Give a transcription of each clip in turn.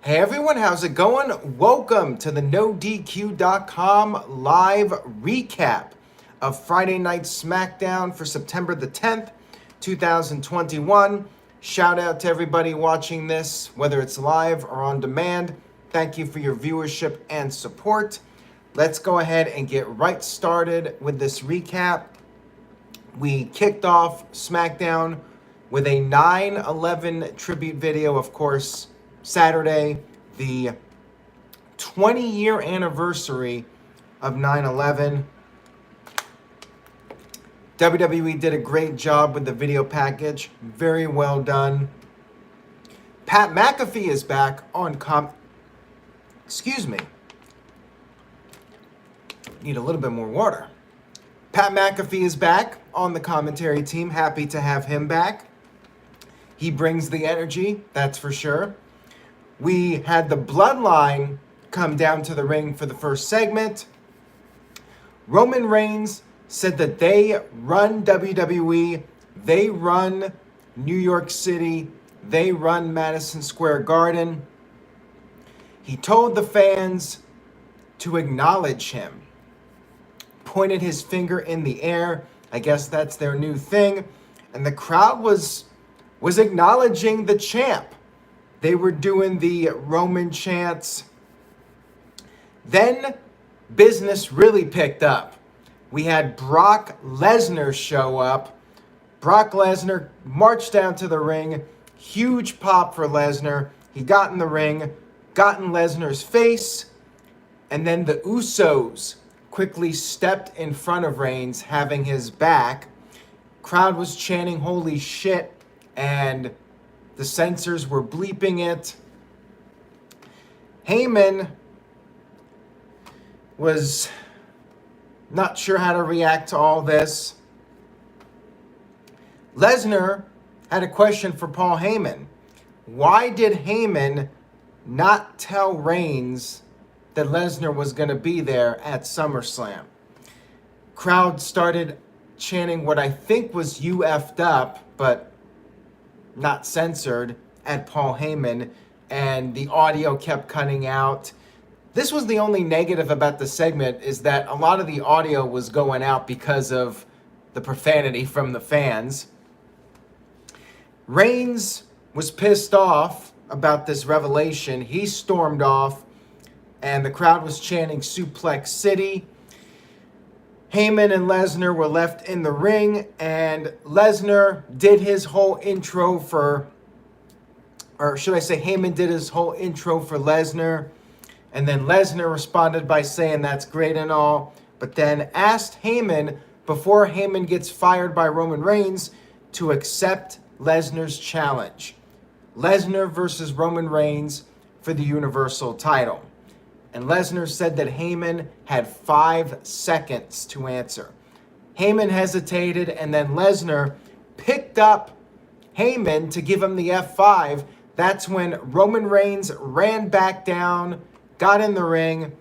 Hey everyone, how's it going? Welcome to the NoDQ.com live recap of Friday Night Smackdown for September the 10th, 2021. Shout out to everybody watching this, whether it's live or on demand. Thank you for your viewership and support. Let's go ahead and get right started with this recap. We kicked off Smackdown with a 9/11 tribute video, of course, Saturday, the 20-year anniversary of 9/11. WWE did a great job with the video package. Very well done. Pat McAfee is back on Excuse me. Need a little bit more water. Pat McAfee is back on the commentary team. Happy to have him back. He brings the energy, that's for sure. We had the Bloodline come down to the ring for the first segment. Roman Reigns said that they run WWE, they run New York City, they run Madison Square Garden. He told the fans to acknowledge him. Pointed his finger in the air. I guess that's their new thing. And the crowd was acknowledging the champ. They were doing the Roman chants. Then business really picked up. We had Brock Lesnar show up. Brock Lesnar marched down to the ring. Huge pop for Lesnar. He got in the ring, got in Lesnar's face, and then the Usos quickly stepped in front of Reigns, having his back. Crowd was chanting, "Holy shit," and the censors were bleeping it. Heyman was not sure how to react to all this. Lesnar had a question for Paul Heyman. Why did Heyman not tell Reigns that Lesnar was going to be there at SummerSlam? Crowd started chanting what I think was "you effed up," but not censored, at Paul Heyman, and the audio kept cutting out. This was the only negative about the segment, is that a lot of the audio was going out because of the profanity from the fans. Reigns was pissed off about this revelation. He stormed off, and the crowd was chanting "Suplex City." Heyman and Lesnar were left in the ring, and Lesnar did his whole intro for, or should I say Heyman did his whole intro for Lesnar, and then Lesnar responded by saying that's great and all, but then asked Heyman, before Heyman gets fired by Roman Reigns, to accept Lesnar's challenge. Lesnar versus Roman Reigns for the Universal title. And Lesnar said that Heyman had 5 seconds to answer. Heyman hesitated, and then Lesnar picked up Heyman to give him the F5. That's when Roman Reigns ran back down, got in the ring,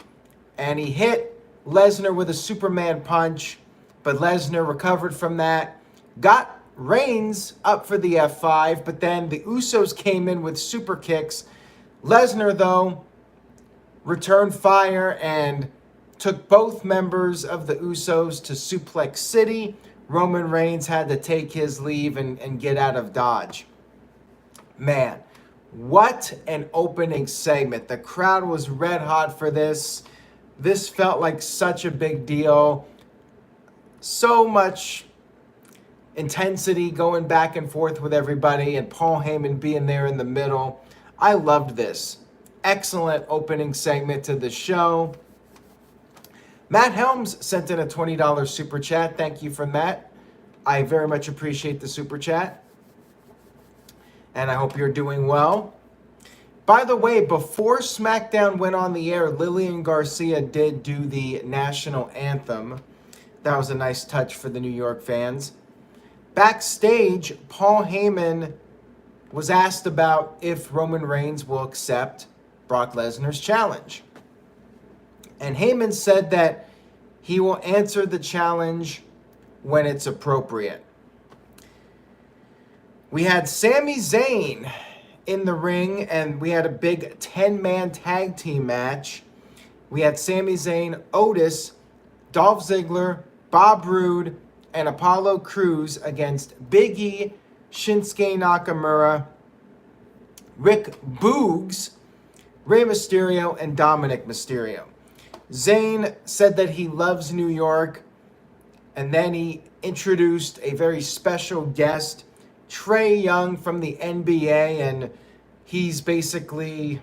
and he hit Lesnar with a Superman punch. But Lesnar recovered from that, got Reigns up for the F5, but then the Usos came in with super kicks. Lesnar, though, returned fire and took both members of the Usos to Suplex City. Roman Reigns had to take his leave and get out of Dodge. Man, what an opening segment. The crowd was red hot for this. This felt like such a big deal. So much intensity going back and forth with everybody, and Paul Heyman being there in the middle. I loved this. Excellent opening segment to the show. Matt Helms sent in a $20 super chat. Thank you for that. I very much appreciate the super chat. And I hope you're doing well. By the way, before SmackDown went on the air, Lillian Garcia did do the national anthem. That was a nice touch for the New York fans. Backstage, Paul Heyman was asked about if Roman Reigns will accept Brock Lesnar's challenge. And Heyman said that he will answer the challenge when it's appropriate. We had Sami Zayn in the ring, and we had a big 10-man tag team match. We had Sami Zayn, Otis, Dolph Ziggler, Bob Roode, and Apollo Crews against Big E, Shinsuke Nakamura, Rick Boogs, Rey Mysterio, and Dominik Mysterio. Zayn said that he loves New York, and then he introduced a very special guest, Trae Young from the NBA, and he's basically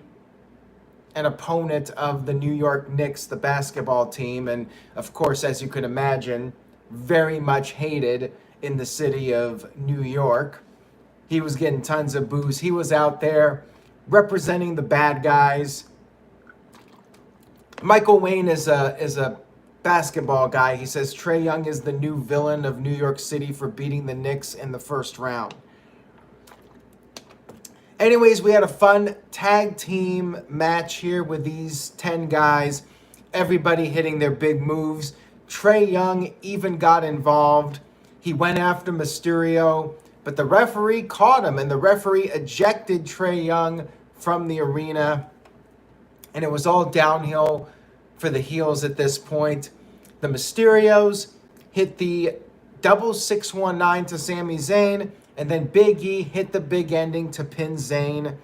an opponent of the New York Knicks, the basketball team, and of course, as you can imagine, very much hated in the city of New York. He was getting tons of boos. He was out there representing the bad guys. Michael Wayne is a basketball guy. He says Trae Young is the new villain of New York City for beating the Knicks in the first round. Anyways, we had a fun tag team match here with these 10 guys, everybody hitting their big moves. Trae Young even got involved. He went after Mysterio, but the referee caught him, and the referee ejected Trae Young from the arena. And it was all downhill for the heels at this point. The Mysterios hit the double 619 to Sami Zayn, and then Big E hit the big ending to pin Zayn.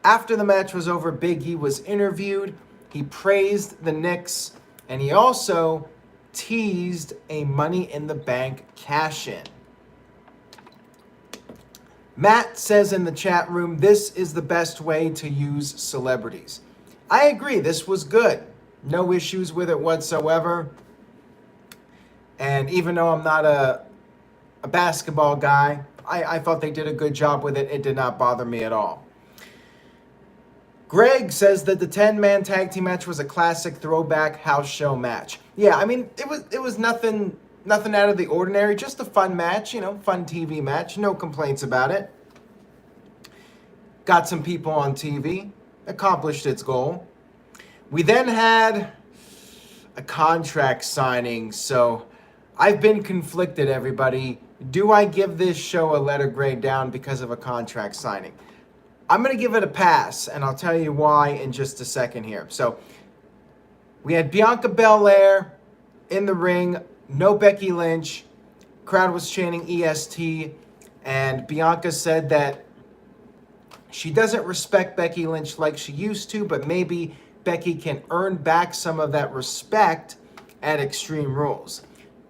After the match was over, Big E was interviewed. He praised the Knicks, and he also teased a Money in the Bank cash-in. Matt says in the chat room, this is the best way to use celebrities. I agree, this was good. No issues with it whatsoever. And even though I'm not a basketball guy, I thought they did a good job with it. It did not bother me at all. Greg says that the 10-man tag team match was a classic throwback house show match. Yeah, I mean, it was nothing out of the ordinary, just a fun match, fun TV match. No complaints about it. Got some people on TV, accomplished its goal. We then had a contract signing, so I've been conflicted, everybody. Do I give this show a letter grade down because of a contract signing? I'm going to give it a pass, and I'll tell you why in just a second here. So, we had Bianca Belair in the ring, no Becky Lynch. Crowd was chanting EST, and Bianca said that she doesn't respect Becky Lynch like she used to, but maybe Becky can earn back some of that respect at Extreme Rules.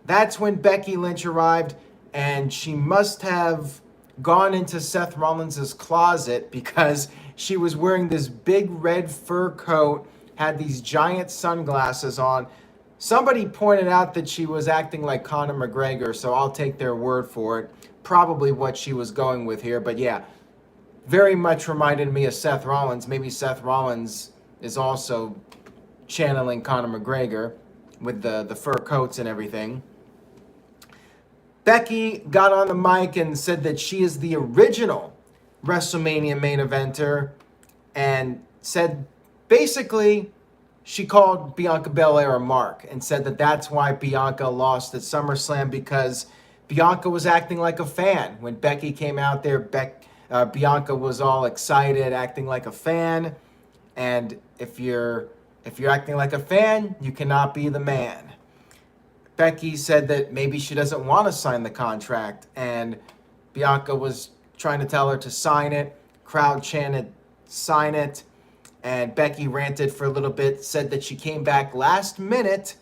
That's when Becky Lynch arrived, and she must have gone into Seth Rollins' closet because she was wearing this big red fur coat, had these giant sunglasses on. Somebody pointed out that she was acting like Conor McGregor, so I'll take their word for it. Probably what she was going with here, but yeah, very much reminded me of Seth Rollins. Maybe Seth Rollins is also channeling Conor McGregor with the fur coats and everything. Becky got on the mic and said that she is the original WrestleMania main eventer, and said basically she called Bianca Belair a mark and said that that's why Bianca lost at SummerSlam, because Bianca was acting like a fan. When Becky came out there, Bianca was all excited, acting like a fan. And if you're acting like a fan, you cannot be the man. Becky said that maybe she doesn't want to sign the contract, and Bianca was trying to tell her to sign it. Crowd chanted, sign it. And Becky ranted for a little bit, said that she came back last minute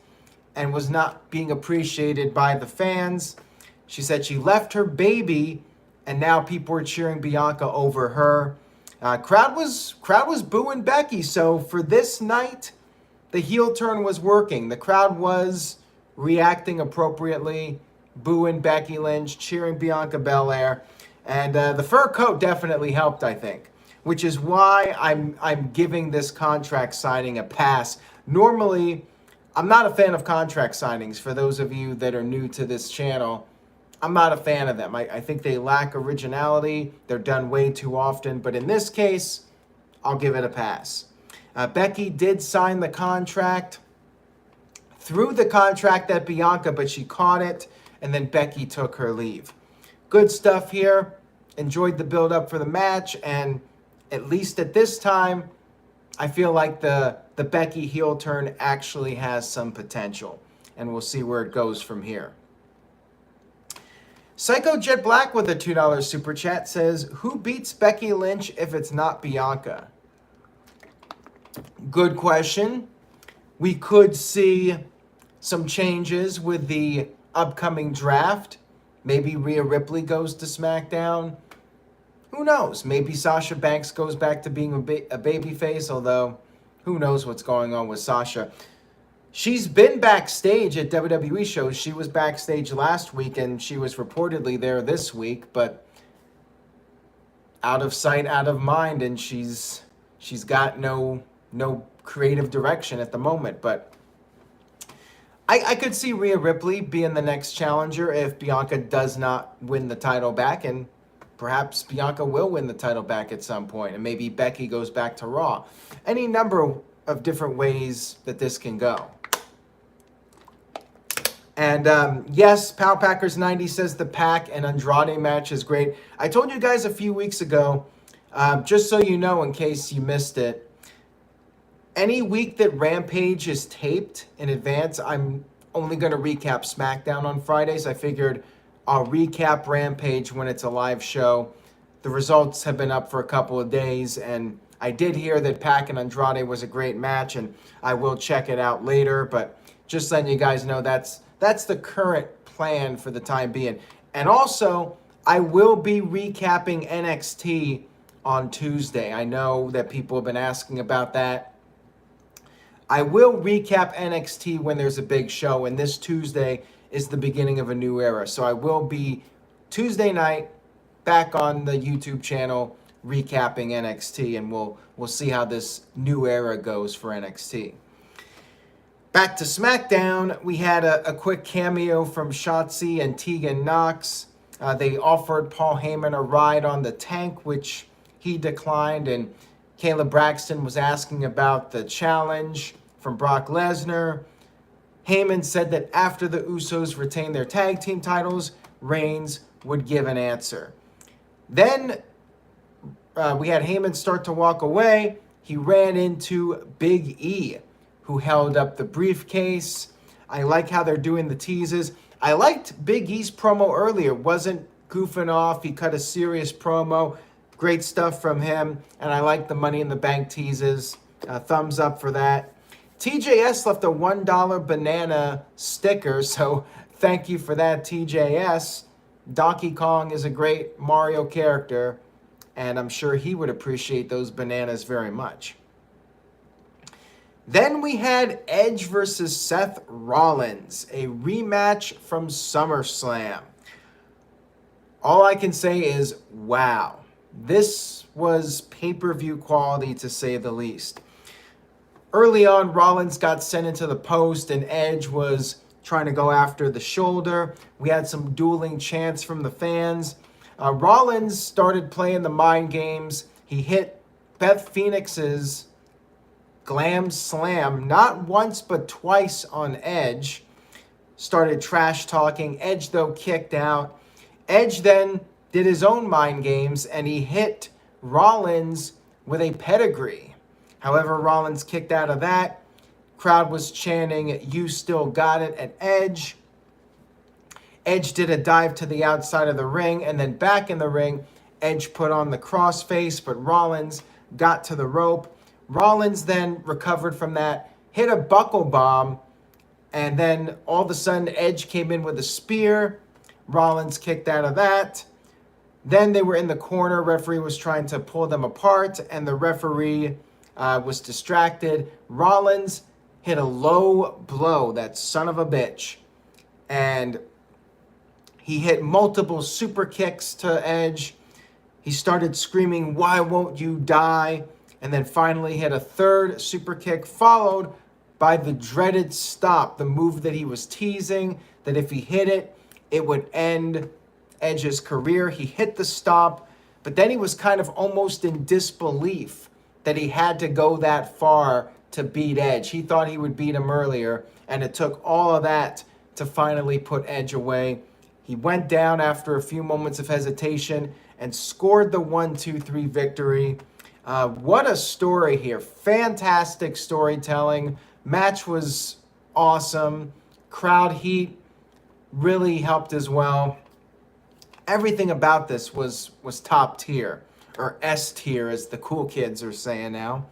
and was not being appreciated by the fans. She said she left her baby, and now people are cheering Bianca over her. Crowd was booing Becky, so for this night, the heel turn was working. The crowd was reacting appropriately, booing Becky Lynch, cheering Bianca Belair, and the fur coat definitely helped, I think, which is why I'm giving this contract signing a pass. Normally, I'm not a fan of contract signings. For those of you that are new to this channel, I'm not a fan of them. I think they lack originality. They're done way too often, but in this case, I'll give it a pass. Becky did sign the contract, threw the contract at Bianca, but she caught it, and then Becky took her leave. Good stuff here. enjoyed the build up for the match, and at least at this time, I feel like the Becky heel turn actually has some potential, and we'll see where it goes from here. Psycho Jet Black with a $2 super chat says, who beats Becky Lynch if it's not Bianca? Good question. We could see some changes with the upcoming draft. Maybe Rhea Ripley goes to SmackDown. Who knows? Maybe Sasha Banks goes back to being a babyface, although who knows what's going on with Sasha. She's been backstage at WWE shows. She was backstage last week, and she was reportedly there this week, but out of sight, out of mind, and she's got no creative direction at the moment. But I could see Rhea Ripley being the next challenger if Bianca does not win the title back, and perhaps Bianca will win the title back at some point, and maybe Becky goes back to Raw. Any number of different ways that this can go. And yes, Pow Packers 90 says the Pac and Andrade match is great. I told you guys a few weeks ago, just so you know in case you missed it, any week that Rampage is taped in advance, I'm only going to recap SmackDown on Fridays. I figured I'll recap Rampage when it's a live show. The results have been up for a couple of days, and I did hear that Pac and Andrade was a great match, and I will check it out later. But just letting you guys know that's the current plan for the time being. And also, I will be recapping NXT on Tuesday. I know that people have been asking about that. I will recap NXT when there's a big show, and this Tuesday is the beginning of a new era. So I will be Tuesday night back on the YouTube channel recapping NXT, and we'll see how this new era goes for NXT. Back to SmackDown, we had a quick cameo from Shotzi and Tegan Nox. They offered Paul Heyman a ride on the tank, which he declined, and Kayla Braxton was asking about the challenge from Brock Lesnar. Heyman said that after the Usos retained their tag team titles, Reigns would give an answer. Then we had Heyman start to walk away. He ran into Big E, who held up the briefcase. I like how they're doing the teases. I liked Big E's promo earlier. Wasn't goofing off. He cut a serious promo. Great stuff from him. And I like the Money in the Bank teases. Thumbs up for that. TJS left a $1 banana sticker, so thank you for that, TJS. Donkey Kong is a great Mario character, and I'm sure he would appreciate those bananas very much. Then we had Edge versus Seth Rollins, a rematch from SummerSlam. All I can say is, wow. This was pay-per-view quality, to say the least. Early on, Rollins got sent into the post, and Edge was trying to go after the shoulder. We had some dueling chants from the fans. Rollins started playing the mind games. He hit Beth Phoenix's Glam Slam, not once but twice on Edge. Started trash talking. Edge, though, kicked out. Edge then did his own mind games, and he hit Rollins with a pedigree. However, Rollins kicked out of that. Crowd was chanting, "You still got it," at Edge. Edge did a dive to the outside of the ring, and then back in the ring, Edge put on the crossface, but Rollins got to the rope. Rollins then recovered from that, hit a buckle bomb, and then all of a sudden Edge came in with a spear. Rollins kicked out of that. Then they were in the corner. Referee was trying to pull them apart, and the referee was distracted. Rollins hit a low blow, that son of a bitch. And he hit multiple super kicks to Edge. He started screaming, "Why won't you die?" And then finally hit a third super kick, followed by the dreaded stop, the move that he was teasing, that if he hit it, it would end Edge's career. He hit the stop, but then he was kind of almost in disbelief that he had to go that far to beat Edge. He thought he would beat him earlier, and it took all of that to finally put Edge away. He went down after a few moments of hesitation, and scored the 1-2-3 victory. What a story here. Fantastic storytelling. Match was awesome. Crowd heat really helped as well. Everything about this was top tier, or S tier as the cool kids are saying now.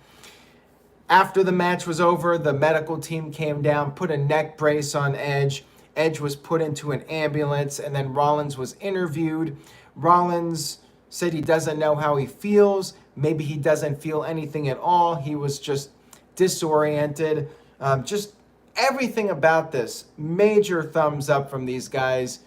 After the match was over, the medical team came down, put a neck brace on Edge. Edge was put into an ambulance, and then Rollins was interviewed. Rollins said he doesn't know how he feels. Maybe he doesn't feel anything at all. He was just disoriented. Just everything about this, major thumbs up from these guys.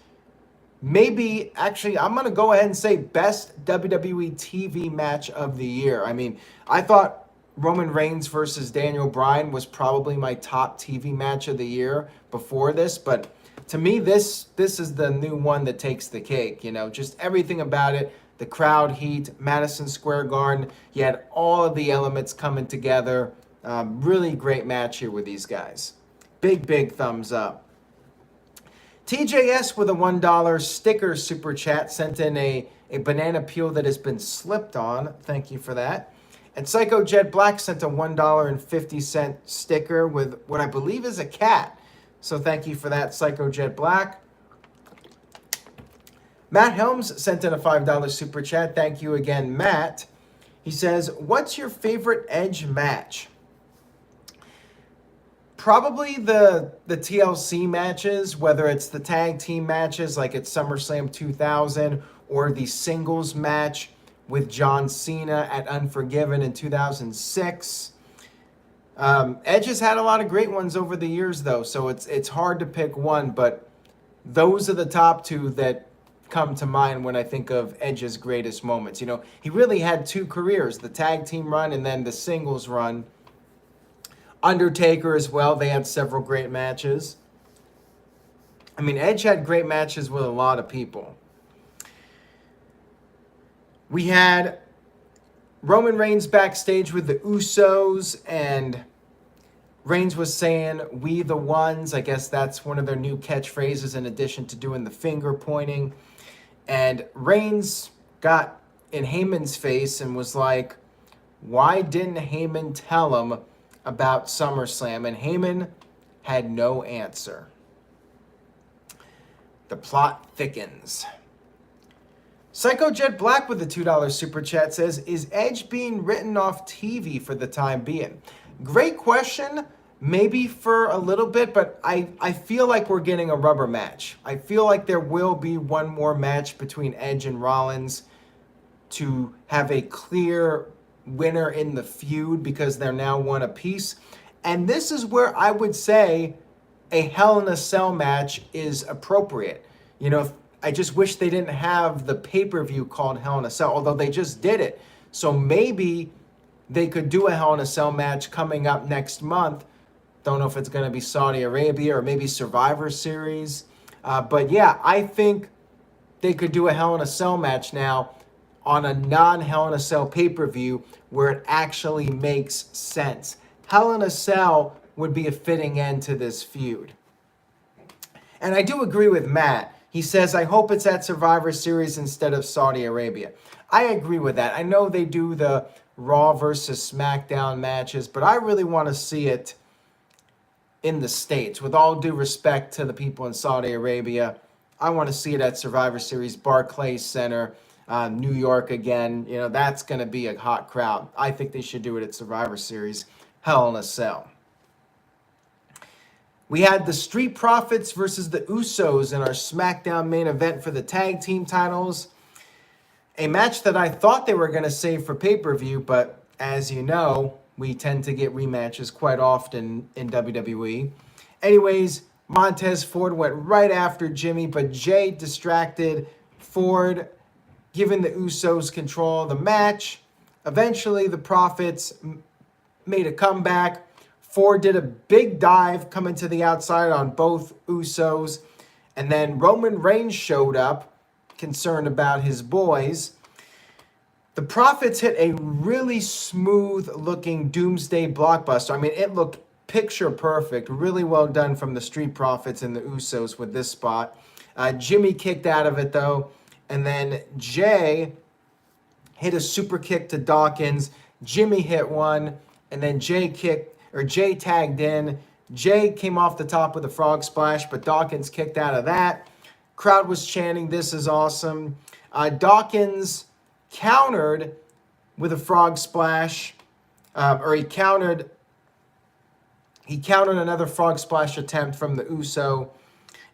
Maybe, actually, I'm going to go ahead and say best WWE TV match of the year. I mean, I thought Roman Reigns versus Daniel Bryan was probably my top TV match of the year before this, but to me, this is the new one that takes the cake. You know, just everything about it, the crowd heat, Madison Square Garden, you had all of the elements coming together. Really great match here with these guys. Big thumbs up. TJS with a $1 sticker super chat sent in a banana peel that has been slipped on. Thank you for that. And Psycho Jet Black sent a $1.50 sticker with what I believe is a cat. So thank you for that, Psycho Jet Black. Matt Helms sent in a $5 super chat. Thank you again, Matt. He says, what's your favorite Edge match? Probably the TLC matches, whether it's the tag team matches like at SummerSlam 2000 or the singles match with John Cena at Unforgiven in 2006. Edge has had a lot of great ones over the years, though, so it's hard to pick one, but those are the top two that come to mind when I think of Edge's greatest moments. You know, he really had two careers, the tag team run and then the singles run. Undertaker as well, they had several great matches. I mean, Edge had great matches with a lot of people. We had Roman Reigns backstage with the Usos, and Reigns was saying, "We the ones." I guess that's one of their new catchphrases in addition to doing the finger pointing. And Reigns got in Heyman's face and was like, why didn't Heyman tell him about SummerSlam? And Heyman had no answer. The plot thickens. Psycho Jet Black with the $2 super chat says, is Edge being written off TV for the time being? Great question. Maybe for a little bit, but I feel like we're getting a rubber match. I feel like there will be one more match between Edge and Rollins to have a clear winner in the feud because they're now one apiece. And this is where I would say a Hell in a Cell match is appropriate. You know, I just wish they didn't have the pay-per-view called Hell in a Cell, although they just did it. So maybe they could do a Hell in a Cell match coming up next month. Don't know if it's going to be Saudi Arabia or maybe Survivor Series. But yeah, I think they could do a Hell in a Cell match now on a non-Hell in a Cell pay-per-view where it actually makes sense. Hell in a Cell would be a fitting end to this feud. And I do agree with Matt. He says, I hope it's at Survivor Series instead of Saudi Arabia. I agree with that. I know they do the Raw versus SmackDown matches, but I really want to see it in the States. With all due respect to the people in Saudi Arabia, I want to see it at Survivor Series, Barclays Center, New York again. You know, that's going to be a hot crowd. I think they should do it at Survivor Series, Hell in a Cell. We had the Street Profits versus the Usos in our SmackDown main event for the tag team titles. A match that I thought they were going to save for pay-per-view, but as you know, we tend to get rematches quite often in WWE. Anyways, Montez Ford went right after Jimmy, but Jay distracted Ford, giving the Usos control of the match. Eventually, the Profits made a comeback. Ford did a big dive coming to the outside on both Usos. And then Roman Reigns showed up, concerned about his boys. The Profits hit a really smooth-looking Doomsday Blockbuster. I mean, it looked picture perfect. Really well done from the Street Profits and the Usos with this spot. Jimmy kicked out of it, though. And then Jay hit a super kick to Dawkins. Jimmy hit one, and then Jay tagged in. Jay came off the top with a frog splash, but Dawkins kicked out of that. Crowd was chanting, "This is awesome." Dawkins countered with a frog splash, or he countered another frog splash attempt from the Uso,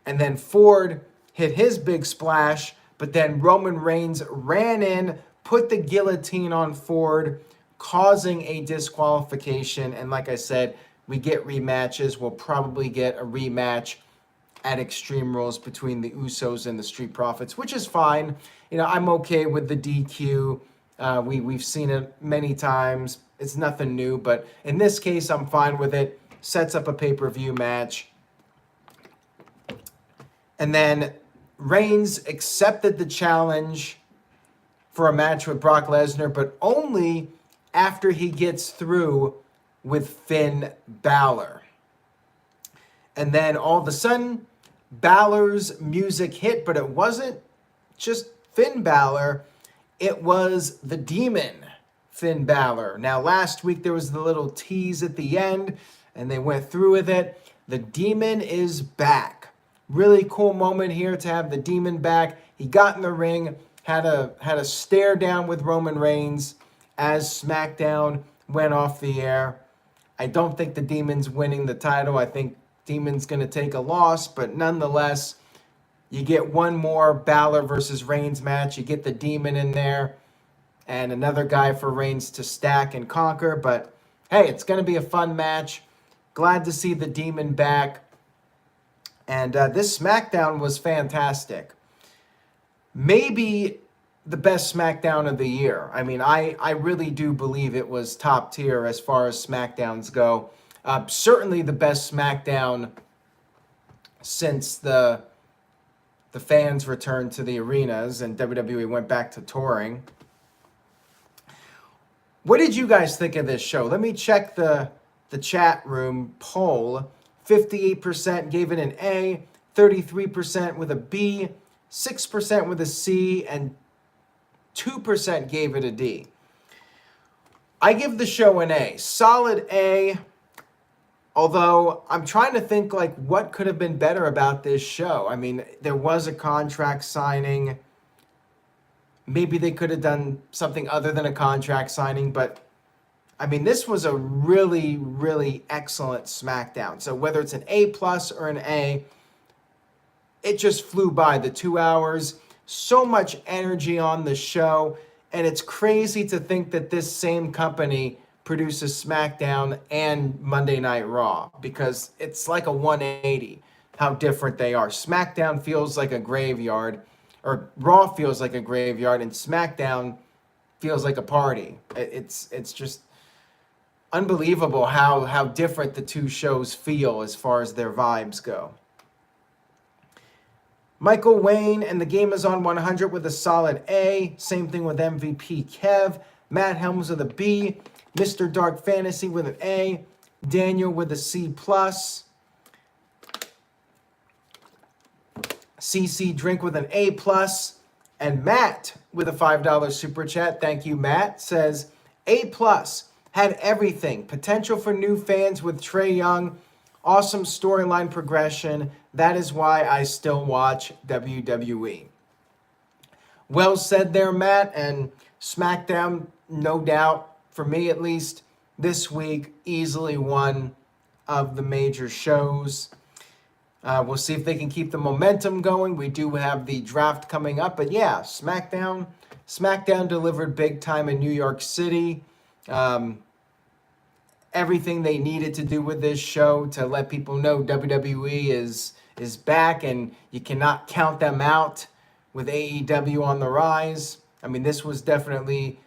and then Ford hit his big splash, but then Roman Reigns ran in, put the guillotine on Ford, causing a disqualification. And like I said, we get rematches. We'll probably get a rematch at Extreme Rules between the Usos and the Street Profits, which is fine. You know, I'm okay with the DQ. We've seen it many times. It's nothing new, but in this case, I'm fine with it. Sets up a pay-per-view match. And then Reigns accepted the challenge for a match with Brock Lesnar, but only after he gets through with Finn Balor. And then all of a sudden, Balor's music hit, but it wasn't just Finn Balor. It was the Demon Finn Balor. Now, last week there was the little tease at the end, and they went through with it. The Demon is back. Really cool moment here to have the Demon back. He got in the ring, had a stare down with Roman Reigns as SmackDown went off the air. I don't think the Demon's winning the title. I think Demon's going to take a loss, but nonetheless, you get one more Balor versus Reigns match. You get the Demon in there and another guy for Reigns to stack and conquer. But hey, it's going to be a fun match. Glad to see the Demon back. And this SmackDown was fantastic. Maybe the best SmackDown of the year. I mean, I really do believe it was top tier as far as SmackDowns go. Certainly the best SmackDown since the fans returned to the arenas and WWE went back to touring. What did you guys think of this show? Let me check the chat room poll. 58% gave it an A, 33% with a B, 6% with a C, and 2% gave it a D. I give the show an A. Solid A. Although I'm trying to think like what could have been better about this show. I mean, there was a contract signing. Maybe they could have done something other than a contract signing, but I mean, this was a really, really excellent SmackDown. So whether it's an A+ or an A, it just flew by the 2 hours. So much energy on the show. And it's crazy to think that this same company produces SmackDown and Monday Night Raw, because it's like a 180 how different they are. SmackDown feels like a graveyard, or Raw feels like a graveyard, and SmackDown feels like a party. It's just unbelievable how different the two shows feel as far as their vibes go. Michael Wayne and the Game is on 100 with a solid A. Same thing with MVP Kev. Matt Helms with a B. Mr. Dark Fantasy with an A. Daniel with a C+. CC Drink with an A+. And Matt with a $5 super chat. Thank you, Matt. Says A+. Had everything. Potential for new fans with Trae Young. Awesome storyline progression. That is why I still watch WWE. Well said there, Matt. And SmackDown, no doubt, for me at least, this week, easily one of the major shows. We'll see if they can keep the momentum going. We do have the draft coming up. But yeah, SmackDown delivered big time in New York City. Everything they needed to do with this show to let people know WWE is back, and you cannot count them out with AEW on the rise. I mean, this was definitely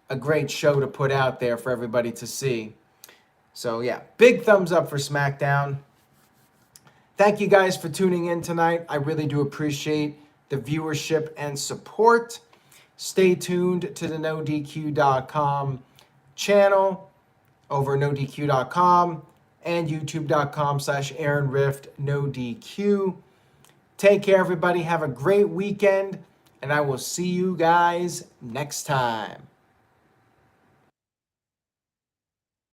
a great show to put out there for everybody to see. So yeah, big thumbs up for SmackDown. Thank you guys for tuning in tonight. I really do appreciate the viewership and support. Stay tuned to the NoDQ.com channel over NoDQ.com and YouTube.com/AaronRift NoDQ. Take care, everybody. Have a great weekend. and I will see you guys next time.